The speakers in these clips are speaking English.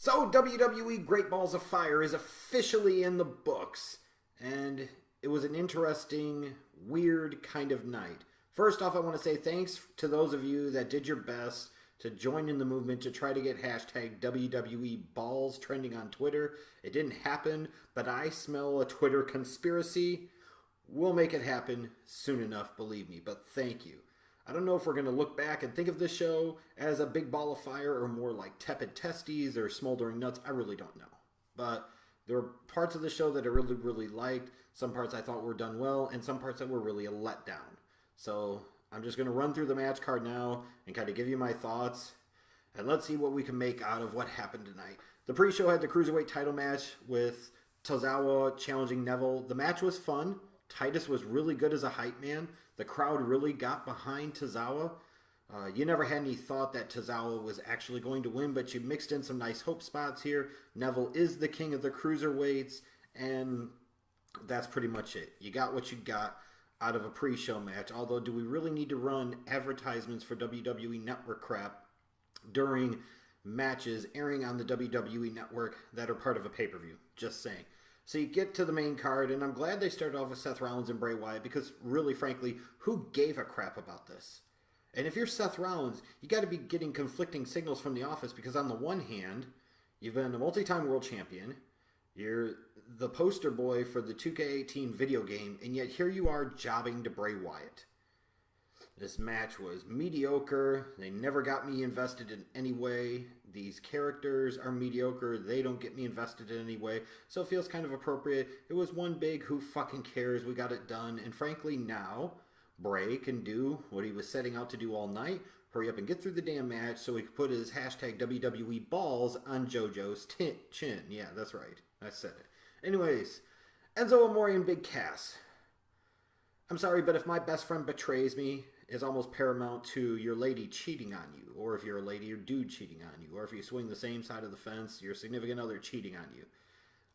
So WWE Great Balls of Fire is officially in the books, and it was an interesting, weird kind of night. First off, I want to say thanks to those of you that did your best to join in the movement to try to get hashtag WWE Balls trending on Twitter. It didn't happen, but I smell a Twitter conspiracy. We'll make it happen soon enough, believe me, but thank you. I don't know if we're going to look back and think of this show as a big ball of fire or more like tepid testes or smoldering nuts. I really don't know. But there are parts of the show that I really, really liked. Some parts I thought were done well, and some parts that were really a letdown. So I'm just going to run through the match card now and kind of give you my thoughts. And let's see what we can make out of what happened tonight. The pre-show had the Cruiserweight title match with Tozawa challenging Neville. The match was fun. Titus was really good as a hype man. The crowd really got behind Tozawa. You never had any thought that Tozawa was actually going to win, but you mixed in some nice hope spots here. Neville is the king of the cruiserweights, and that's pretty much it. You got what you got out of a pre-show match. Although, do we really need to run advertisements for WWE Network crap during matches airing on the WWE Network that are part of a pay-per-view? Just saying. So you get to the main card, and I'm glad they started off with Seth Rollins and Bray Wyatt because, really, frankly, who gave a crap about this? And if you're Seth Rollins, you got to be getting conflicting signals from the office because, on the one hand, you've been a multi-time world champion, you're the poster boy for the 2K18 video game, and yet here you are jobbing to Bray Wyatt. This match was mediocre. They never got me invested in any way. These characters are mediocre. They don't get me invested in any way. So it feels kind of appropriate. It was one big who fucking cares. We got it done. And frankly, now Bray can do what he was setting out to do all night. Hurry up and get through the damn match so he could put his hashtag WWE balls on JoJo's chin. Yeah, that's right. I said it. Anyways, Enzo Amore and Big Cass. I'm sorry, but if my best friend betrays me, is almost paramount to your lady cheating on you, or if you're a lady or dude cheating on you, or if you swing the same side of the fence, your significant other cheating on you.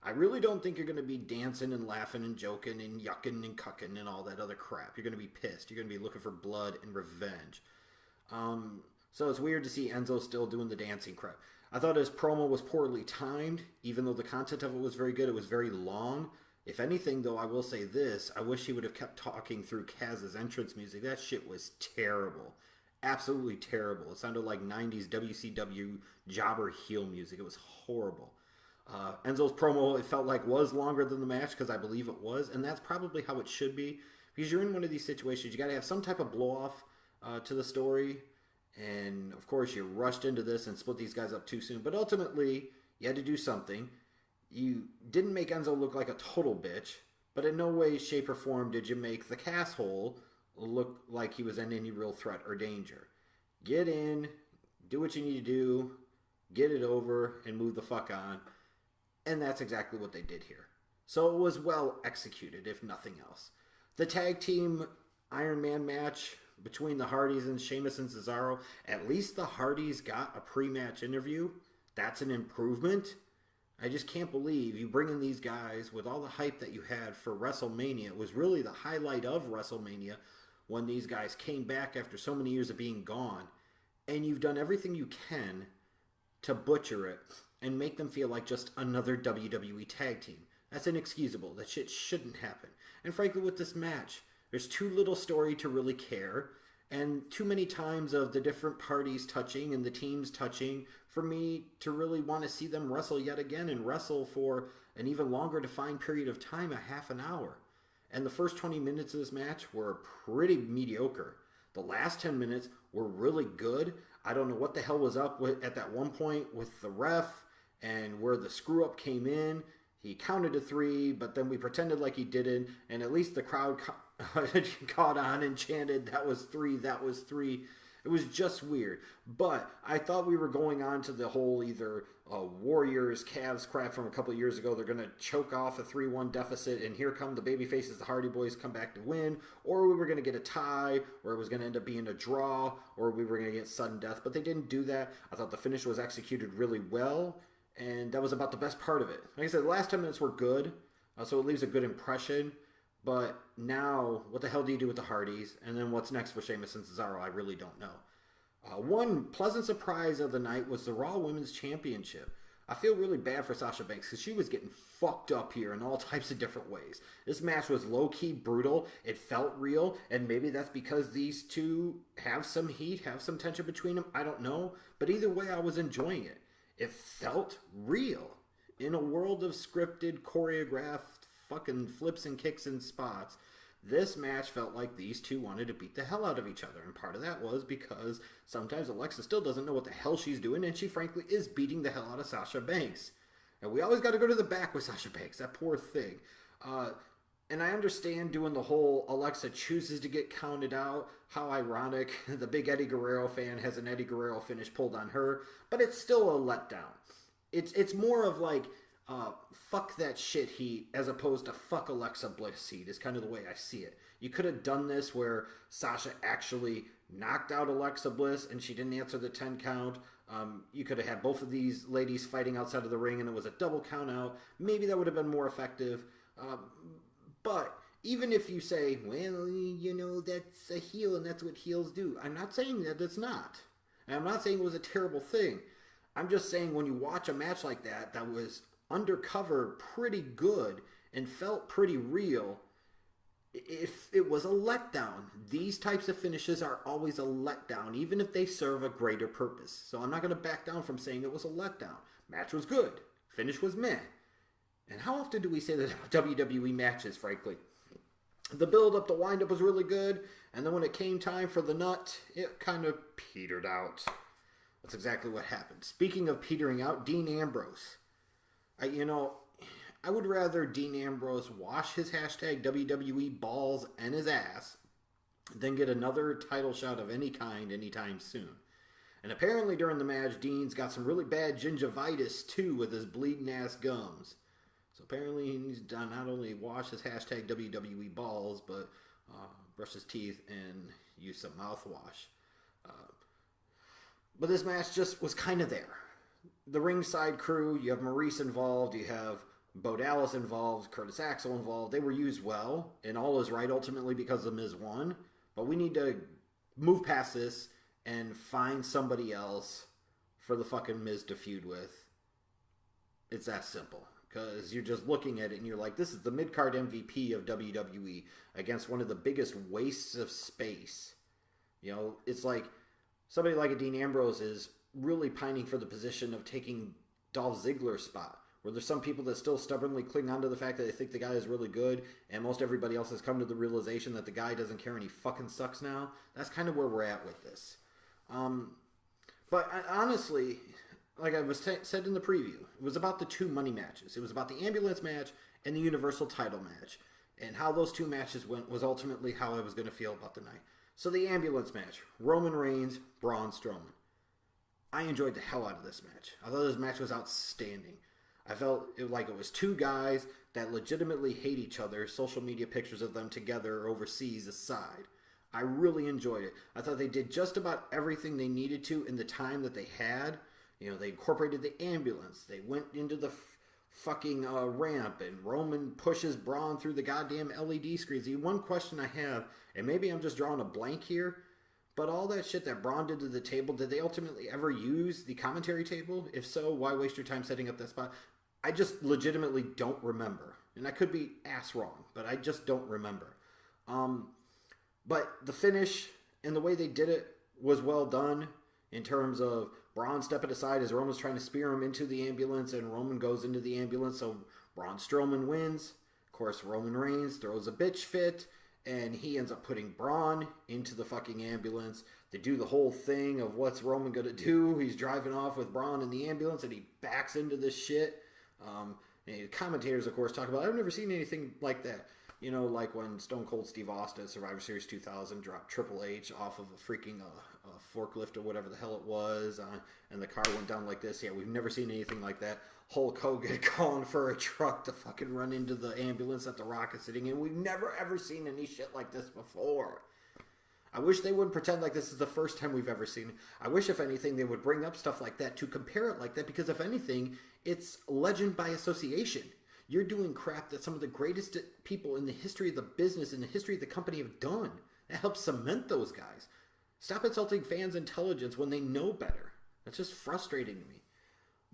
I really don't think you're going to be dancing and laughing and joking and yucking and cucking and all that other crap. You're going to be pissed. You're going to be looking for blood and revenge. So it's weird to see Enzo still doing the dancing crap. I thought his promo was poorly timed, even though the content of it was very good. It was very long. If anything, though, I will say this. I wish he would have kept talking through Kaz's entrance music. That shit was terrible. Absolutely terrible. It sounded like 90s WCW jobber heel music. It was horrible. Enzo's promo, it felt like, was longer than the match, because I believe it was. And that's probably how it should be. Because you're in one of these situations. You got to have some type of blow-off to the story. And, of course, you rushed into this and split these guys up too soon. But ultimately, you had to do something. You didn't make Enzo look like a total bitch, but in no way, shape, or form did you make the casshole look like he was in any real threat or danger. Get in, do what you need to do, get it over, and move the fuck on. And that's exactly what they did here. So it was well executed, if nothing else. The tag team Iron Man match between the Hardys and Sheamus and Cesaro, at least the Hardys got a pre-match interview. That's an improvement. I just can't believe you bring in these guys with all the hype that you had for WrestleMania. It was really the highlight of WrestleMania when these guys came back after so many years of being gone. And you've done everything you can to butcher it and make them feel like just another WWE tag team. That's inexcusable. That shit shouldn't happen. And frankly, with this match, there's too little story to really care. And too many times of the different parties touching and the teams touching for me to really want to see them wrestle yet again and wrestle for an even longer defined period of time, a half an hour. And the first 20 minutes of this match were pretty mediocre. The last 10 minutes were really good. I don't know what the hell was up with at that one point with the ref and where the screw up came in. He counted to 3, but then we pretended like he didn't, and at least the crowd caught on and chanted, "That was 3, that was 3." It was just weird. But I thought we were going on to the whole either Warriors, Cavs crap from a couple of years ago. They're going to choke off a 3-1 deficit, and here come the babyfaces, the Hardy Boyz, come back to win. Or we were going to get a tie, or it was going to end up being a draw, or we were going to get sudden death. But they didn't do that. I thought the finish was executed really well. And that was about the best part of it. Like I said, the last 10 minutes were good, so it leaves a good impression. But now, what the hell do you do with the Hardys? And then what's next for Sheamus and Cesaro? I really don't know. One pleasant surprise of the night was the Raw Women's Championship. I feel really bad for Sasha Banks because she was getting fucked up here in all types of different ways. This match was low-key brutal. It felt real, and maybe that's because these two have some heat, have some tension between them. I don't know. But either way, I was enjoying it. It felt real. In a world of scripted, choreographed fucking flips and kicks and spots, this match felt like these two wanted to beat the hell out of each other. And part of that was because sometimes Alexa still doesn't know what the hell she's doing, and she frankly is beating the hell out of Sasha Banks. And we always got to go to the back with Sasha Banks, that poor thing. And I understand doing the whole Alexa chooses to get counted out. How ironic. The big Eddie Guerrero fan has an Eddie Guerrero finish pulled on her. But it's still a letdown. It's more of like, fuck that shit heat as opposed to fuck Alexa Bliss heat is kind of the way I see it. You could have done this where Sasha actually knocked out Alexa Bliss and she didn't answer the 10 count. You could have had both of these ladies fighting outside of the ring and it was a double count out. Maybe that would have been more effective. But even if you say, well, you know, that's a heel and that's what heels do. I'm not saying that it's not. And I'm not saying it was a terrible thing. I'm just saying when you watch a match like that, that was undercover pretty good and felt pretty real, if it was a letdown. These types of finishes are always a letdown, even if they serve a greater purpose. So I'm not going to back down from saying it was a letdown. Match was good. Finish was meh. And how often do we say that about WWE matches, frankly? The build-up, the wind-up was really good, and then when it came time for the nut, it kind of petered out. That's exactly what happened. Speaking of petering out, Dean Ambrose. I would rather Dean Ambrose wash his hashtag WWE balls and his ass than get another title shot of any kind anytime soon. And apparently during the match, Dean's got some really bad gingivitis too with his bleeding ass gums. So apparently he needs to not only wash his hashtag WWE balls, but brush his teeth and use some mouthwash. But this match just was kind of there. The ringside crew, you have Maurice involved, you have Bo Dallas involved, Curtis Axel involved. They were used well, and all is right ultimately because the Miz won. But we need to move past this and find somebody else for the fucking Miz to feud with. It's that simple. Because you're just looking at it and you're like, this is the mid-card MVP of WWE against one of the biggest wastes of space. You know, it's like somebody like a Dean Ambrose is really pining for the position of taking Dolph Ziggler's spot. Where there's some people that still stubbornly cling on to the fact that they think the guy is really good, and most everybody else has come to the realization that the guy doesn't care and he fucking sucks now. That's kind of where we're at with this. But honestly, like I was said in the preview, it was about the two money matches. It was about the ambulance match and the Universal title match. And how those two matches went was ultimately how I was going to feel about the night. So the ambulance match, Roman Reigns, Braun Strowman. I enjoyed the hell out of this match. I thought this match was outstanding. I felt like it was two guys that legitimately hate each other, social media pictures of them together overseas aside. I really enjoyed it. I thought they did just about everything they needed to in the time that they had. You know, they incorporated the ambulance. They went into the fucking ramp, and Roman pushes Braun through the goddamn LED screens. The one question I have, and maybe I'm just drawing a blank here, but all that shit that Braun did to the table, did they ultimately ever use the commentary table? If so, why waste your time setting up that spot? I just legitimately don't remember. And I could be ass wrong, but I just don't remember. But the finish and the way they did it was well done in terms of Braun stepping aside as Roman's trying to spear him into the ambulance, and Roman goes into the ambulance, so Braun Strowman wins. Of course, Roman Reigns throws a bitch fit, and he ends up putting Braun into the fucking ambulance. They do the whole thing of what's Roman going to do. He's driving off with Braun in the ambulance, and he backs into this shit. And commentators, of course, talk about, I've never seen anything like that. You know, like when Stone Cold Steve Austin at Survivor Series 2000 dropped Triple H off of a freaking forklift or whatever the hell it was, and the car went down like this. Yeah, we've never seen anything like that. Hulk Hogan calling for a truck to fucking run into the ambulance that The Rock is sitting in. We've never ever seen any shit like this before. I wish they wouldn't pretend like this is the first time we've ever seen it. I wish, if anything, they would bring up stuff like that to compare it like that, because if anything, it's legend by association. You're doing crap that some of the greatest people in the history of the business, in the history of the company have done. That helps cement those guys. Stop insulting fans' intelligence when they know better. That's just frustrating to me.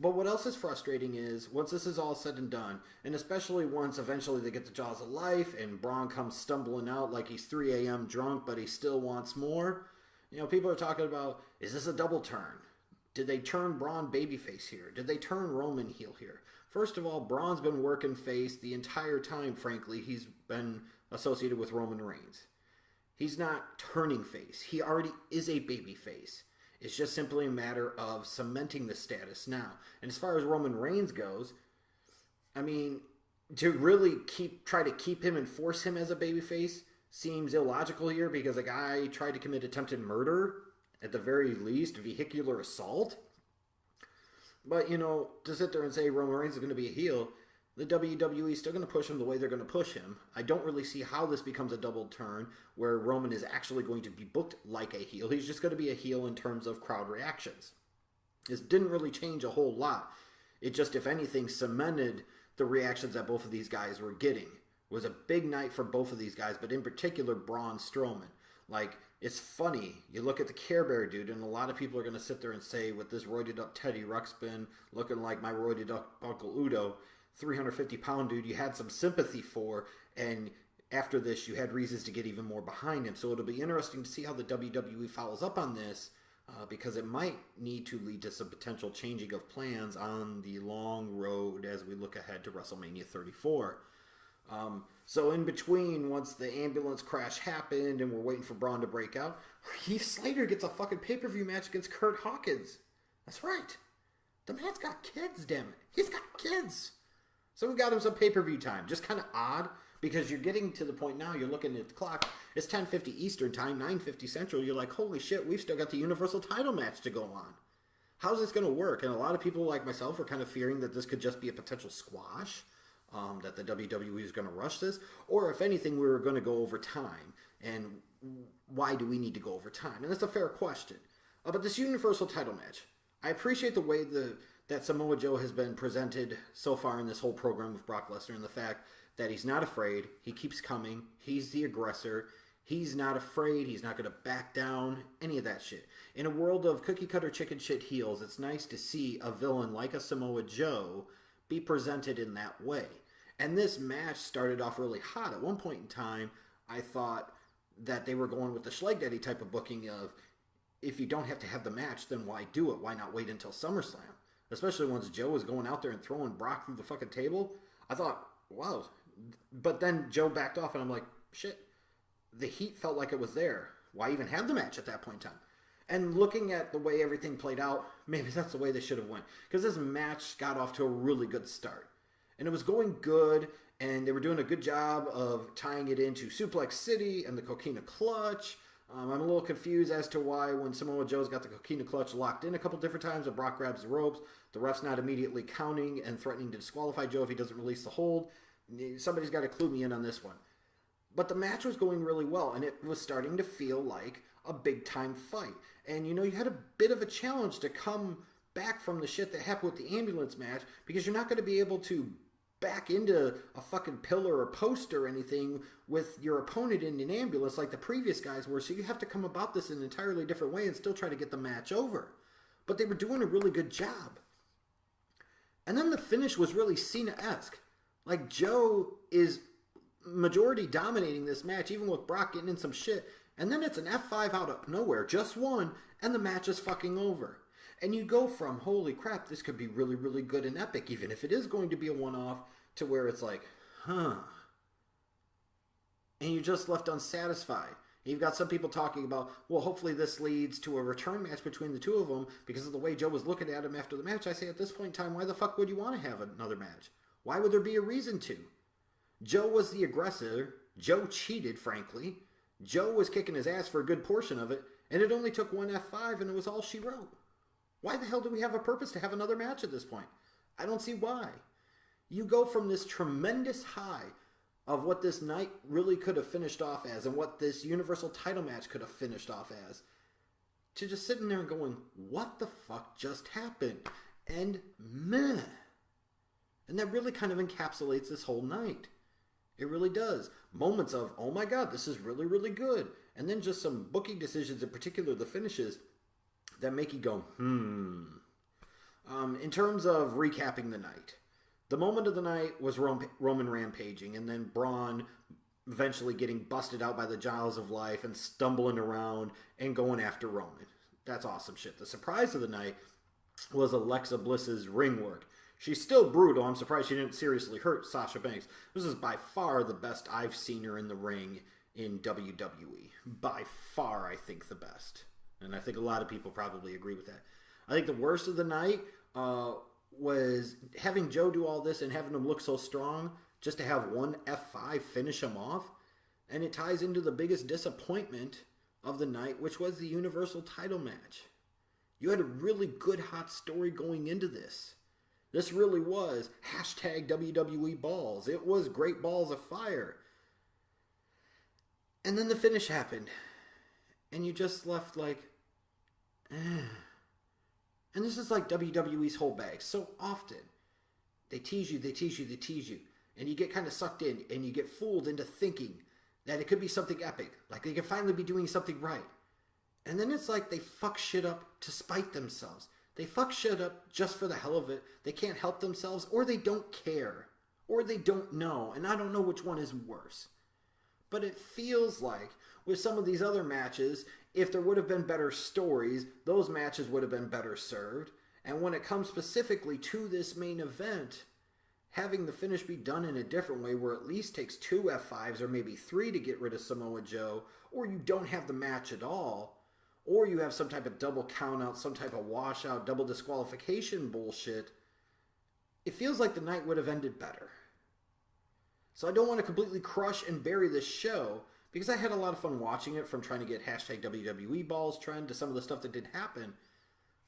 But what else is frustrating is, once this is all said and done, and especially once eventually they get the jaws of life and Braun comes stumbling out like he's 3 a.m. drunk, but he still wants more, people are talking about, is this a double turn? Did they turn Braun babyface here? Did they turn Roman heel here? First of all, Braun's been working face the entire time, frankly. He's been associated with Roman Reigns. He's not turning face. He already is a babyface. It's just simply a matter of cementing the status now. And as far as Roman Reigns goes, I mean, to really try to keep him and force him as a babyface seems illogical here, because a guy tried to commit attempted murder, at the very least, vehicular assault. But, to sit there and say Roman Reigns is going to be a heel, the WWE is still going to push him the way they're going to push him. I don't really see how this becomes a double turn where Roman is actually going to be booked like a heel. He's just going to be a heel in terms of crowd reactions. This didn't really change a whole lot. It just, if anything, cemented the reactions that both of these guys were getting. It was a big night for both of these guys, but in particular, Braun Strowman. Like, it's funny. You look at the Care Bear dude, and a lot of people are going to sit there and say, with this roided up Teddy Ruxpin looking like my roided up Uncle Udo, 350-pound dude you had some sympathy for, and after this you had reasons to get even more behind him. So it'll be interesting to see how the WWE follows up on this, because it might need to lead to some potential changing of plans on the long road as we look ahead to WrestleMania 34. So in between, once the ambulance crash happened and we're waiting for Braun to break out, Heath Slater gets a fucking pay-per-view match against Kurt Hawkins. That's right. The man's got kids, damn it. He's got kids. So we got him some pay-per-view time. Just kind of odd, because you're getting to the point now, you're looking at the clock, it's 10:50 Eastern Time, 9:50 Central. You're like, holy shit, we've still got the Universal title match to go on. How's this going to work? And a lot of people like myself are kind of fearing that this could just be a potential squash, that the WWE is going to rush this, or if anything, we were going to go over time. And why do we need to go over time? And that's a fair question. But this Universal title match, I appreciate the way that Samoa Joe has been presented so far in this whole program with Brock Lesnar, and the fact that he's not afraid, he keeps coming, he's the aggressor, he's not afraid, he's not going to back down, any of that shit. In a world of cookie-cutter chicken shit heels, it's nice to see a villain like a Samoa Joe be presented in that way. And this match started off really hot. At one point in time, I thought that they were going with the Schleg Daddy type of booking of, if you don't have to have the match, then why do it? Why not wait until SummerSlam? Especially once Joe was going out there and throwing Brock through the fucking table. I thought, wow. But then Joe backed off, and I'm like, shit. The heat felt like it was there. Why even have the match at that point in time? And looking at the way everything played out, maybe that's the way they should have went. Because this match got off to a really good start. And it was going good, and they were doing a good job of tying it into Suplex City and the Coquina Clutch. I'm a little confused as to why when Samoa Joe's got the Coquina Clutch locked in a couple different times and Brock grabs the ropes, the ref's not immediately counting and threatening to disqualify Joe if he doesn't release the hold. Somebody's got to clue me in on this one. But the match was going really well, and it was starting to feel like a big-time fight. And, you had a bit of a challenge to come back from the shit that happened with the ambulance match, because you're not going to be able to back into a fucking pillar or post or anything with your opponent in an ambulance like the previous guys were, so you have to come about this in an entirely different way and still try to get the match over. But they were doing a really good job. And then the finish was really Cena-esque. Like, Joe is majority dominating this match, even with Brock getting in some shit, and then it's an F5 out of nowhere, just one, and the match is fucking over. And you go from, holy crap, this could be really, really good and epic, even if it is going to be a one-off, to where it's like, huh. And you're just left unsatisfied. And you've got some people talking about, well, hopefully this leads to a return match between the two of them because of the way Joe was looking at him after the match. I say, at this point in time, why the fuck would you want to have another match? Why would there be a reason to? Joe was the aggressor. Joe cheated, frankly. Joe was kicking his ass for a good portion of it, and it only took one F5, and it was all she wrote. Why the hell do we have a purpose to have another match at this point? I don't see why. You go from this tremendous high of what this night really could have finished off as and what this Universal title match could have finished off as, to just sitting there and going, what the fuck just happened? And meh. And that really kind of encapsulates this whole night. It really does. Moments of, oh my god, this is really, really good. And then just some booking decisions, in particular the finishes, that make you go, In terms of recapping the night, the moment of the night was Roman rampaging, and then Braun eventually getting busted out by the jaws of life and stumbling around and going after Roman. That's awesome shit. The surprise of the night was Alexa Bliss's ring work. She's still brutal. I'm surprised she didn't seriously hurt Sasha Banks. This is by far the best I've seen her in the ring in WWE. By far, I think the best. And I think a lot of people probably agree with that. I think the worst of the night was having Joe do all this and having him look so strong just to have one F5 finish him off. And it ties into the biggest disappointment of the night, which was the Universal title match. You had a really good hot story going into this. This really was hashtag WWE balls. It was great balls of fire. And then the finish happened. And you just left like, eh. And this is like WWE's whole bag. So often, they tease you, they tease you, they tease you. And you get kind of sucked in and you get fooled into thinking that it could be something epic. Like they could finally be doing something right. And then it's like they fuck shit up to spite themselves. They fuck shit up just for the hell of it. They can't help themselves, or they don't care, or they don't know. And I don't know which one is worse. But it feels like with some of these other matches, if there would have been better stories, those matches would have been better served. And when it comes specifically to this main event, having the finish be done in a different way where it at least takes 2 F5s or maybe 3 to get rid of Samoa Joe, or you don't have the match at all, or you have some type of double countout, some type of washout, double disqualification bullshit, it feels like the night would have ended better. So I don't want to completely crush and bury this show, because I had a lot of fun watching it, from trying to get hashtag WWE balls trend to some of the stuff that did happen.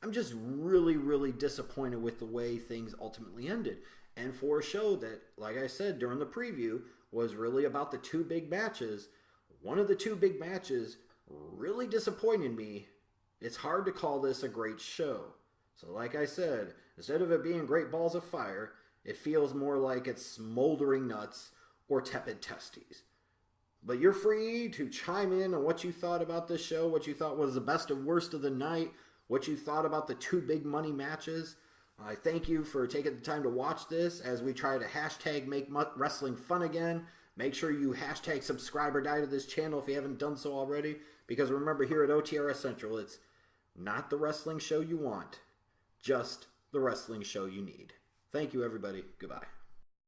I'm just really, really disappointed with the way things ultimately ended. And for a show that, like I said during the preview, was really about the 2 big matches, one of the 2 big matches really disappointed me. It's hard to call this a great show. So like I said, instead of it being great balls of fire, it feels more like it's smoldering nuts or tepid testes. But you're free to chime in on what you thought about this show, what you thought was the best and worst of the night, what you thought about the 2 big money matches. I thank you for taking the time to watch this as we try to hashtag make wrestling fun again. Make sure you hashtag subscribe or die to this channel if you haven't done so already. Because remember, here at OTRS Central, it's not the wrestling show you want, just the wrestling show you need. Thank you, everybody. Goodbye.